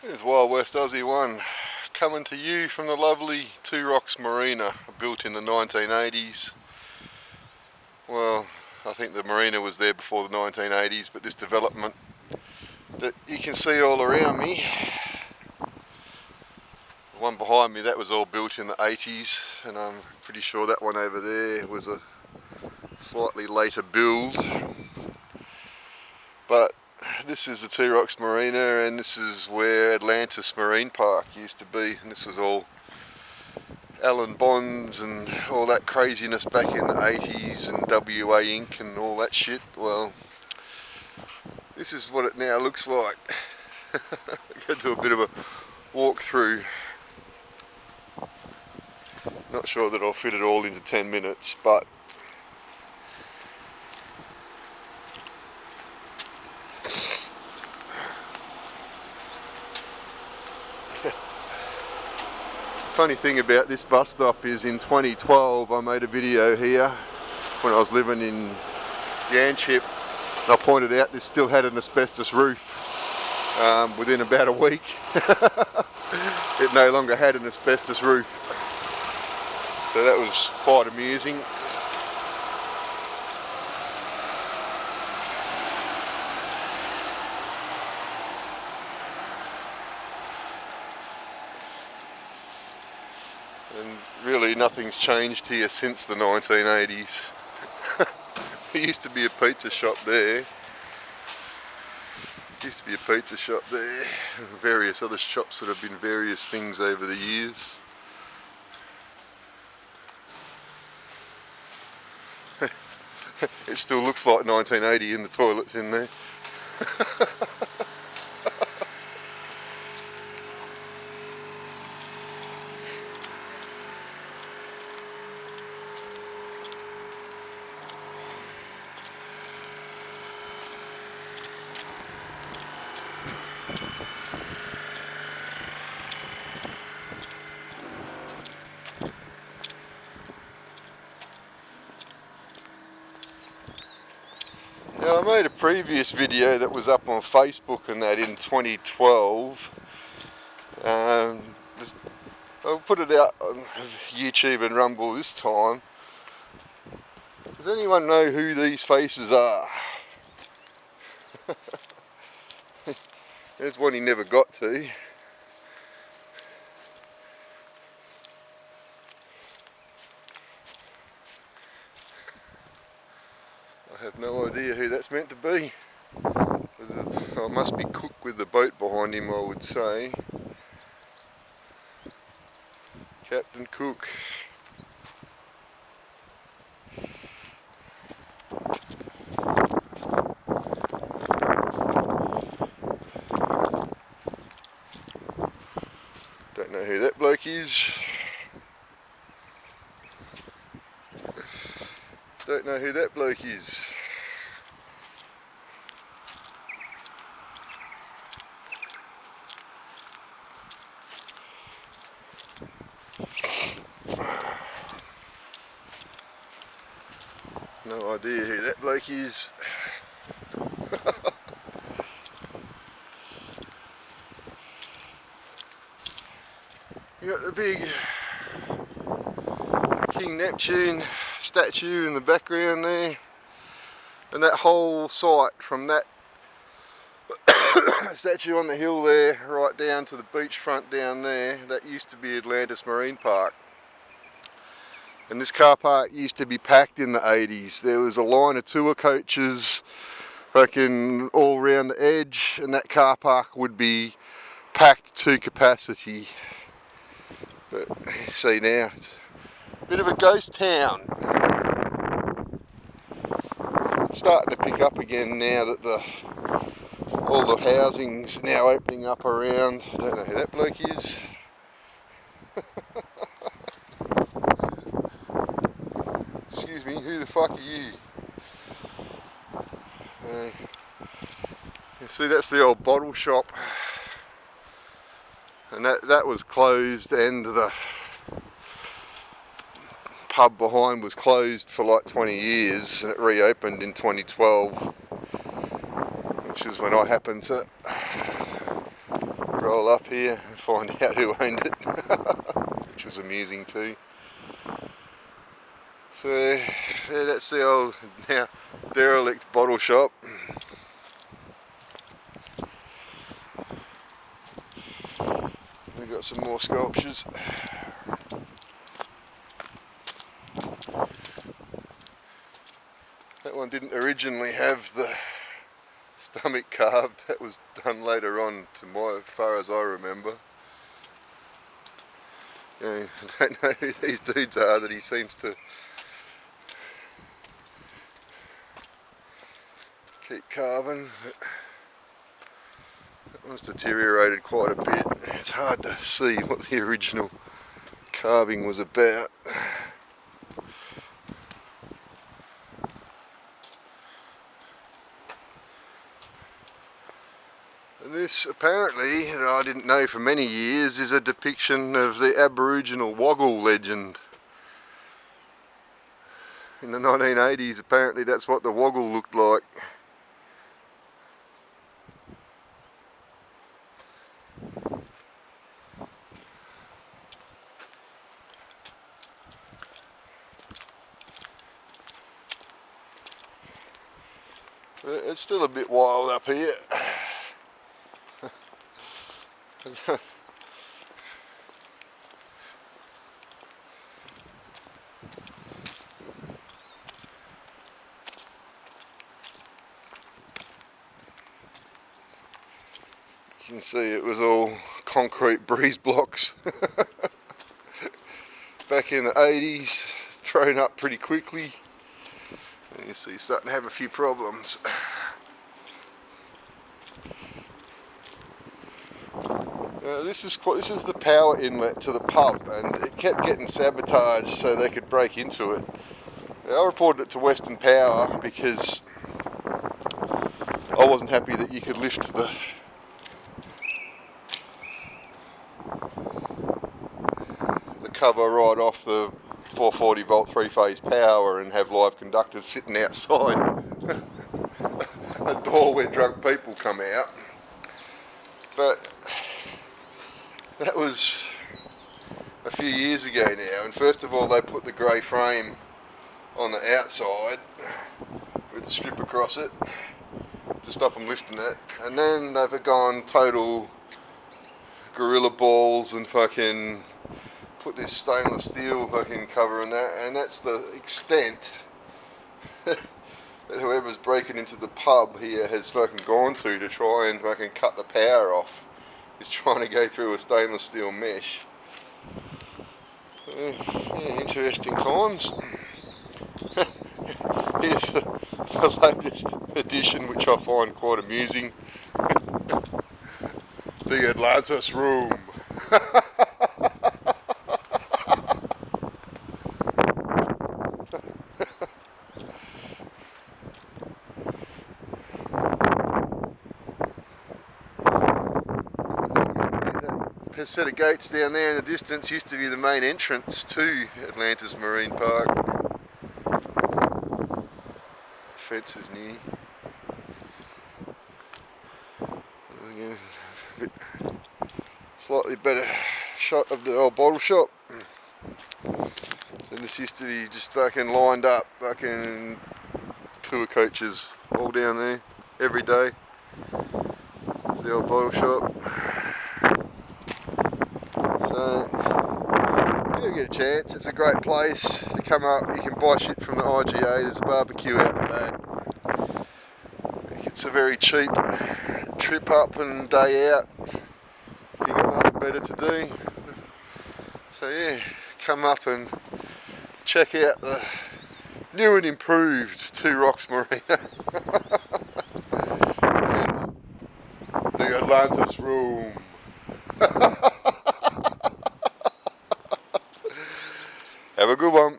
Here's Wild West Aussie 1, coming to you from the lovely Two Rocks Marina, built in the 1980s. Well, I think the marina was there before the 1980s, but this development that you can see all around me, the one behind me, that was all built in the 80s, and I'm pretty sure that one over there was a slightly later build. But this is the Two Rocks Marina, and this is where Atlantis Marine Park used to be, and this was all Alan Bonds and all that craziness back in the 80s, and WA Inc. and all that shit. Well, this is what it now looks like. I'm going to do a bit of a walk through. Not sure that I'll fit it all into 10 minutes, but funny thing about this bus stop is in 2012 I made a video here when I was living in Yanchep, and I pointed out this still had an asbestos roof. Within about a week it no longer had an asbestos roof, so that was quite amusing. And really nothing's changed here since the 1980s. There used to be a pizza shop there. Various other shops that have been various things over the years. It still looks like 1980 in the toilets in there. Now, I made a previous video that was up on Facebook and that in 2012. I'll put it out on YouTube and Rumble this time. Does anyone know who these faces are? There's one he never got to. I have no idea who that's meant to be. Oh, it must be Cook with the boat behind him, I would say. Captain Cook. Don't know who that bloke is. Don't know who that bloke is. No idea who that bloke is. You got the big King Neptune statue in the background there, and that whole site from that statue on the hill there right down to the beachfront down there, that used to be Atlantis Marine Park. And this car park used to be packed in the 80s. There was a line of tour coaches fucking all around the edge, and that car park would be packed to capacity. But see now, it's a bit of a ghost town. It's starting to pick up again now that all the housing's now opening up around. I don't know who that bloke is. Excuse me, who the fuck are you? You see, that's the old bottle shop, and that was closed, and the pub behind was closed for like 20 years, and it reopened in 2012, which is when I happened to roll up here and find out who owned it, which was amusing too. So yeah, that's the old now derelict bottle shop. We've got some more sculptures. That one didn't originally have the stomach carved, that was done later on, as far as I remember. I don't know who these dudes are that he seems to keep carving. That one's deteriorated quite a bit. It's hard to see what the original carving was about. And this apparently, and I didn't know for many years, is a depiction of the Aboriginal Woggle legend. In the 1980s apparently that's what the Woggle looked like. It's still a bit wild up here. You can see it was all concrete breeze blocks back in the 80s, thrown up pretty quickly. And you see, starting to have a few problems. This is the power inlet to the pub, and it kept getting sabotaged so they could break into it. I reported it to Western Power because I wasn't happy that you could lift the cover right off the 440 volt 3-phase power and have live conductors sitting outside a door where drunk people come out. But that was a few years ago now, and first of all they put the grey frame on the outside with the strip across it to stop them lifting it, and then they've gone total gorilla balls and fucking put this stainless steel fucking cover on that, and that's the extent that whoever's breaking into the pub here has fucking gone to try and fucking cut the power off. Is trying to go through a stainless steel mesh. Yeah, interesting times. Here's the latest edition, which I find quite amusing. The Atlantis room. A set of gates down there in the distance used to be the main entrance to Atlantis Marine Park. Fence is new. Again, a bit slightly better shot of the old bottle shop. And this used to be just fucking lined up, fucking tour coaches all down there every day. It's the old bottle shop. So, if you get a chance, it's a great place to come up. You can buy shit from the IGA, there's a barbecue out the back. It's a very cheap trip up and day out if you've got nothing better to do. So yeah, come up and check out the new and improved Two Rocks Marina and the Atlantis room. Have a good one.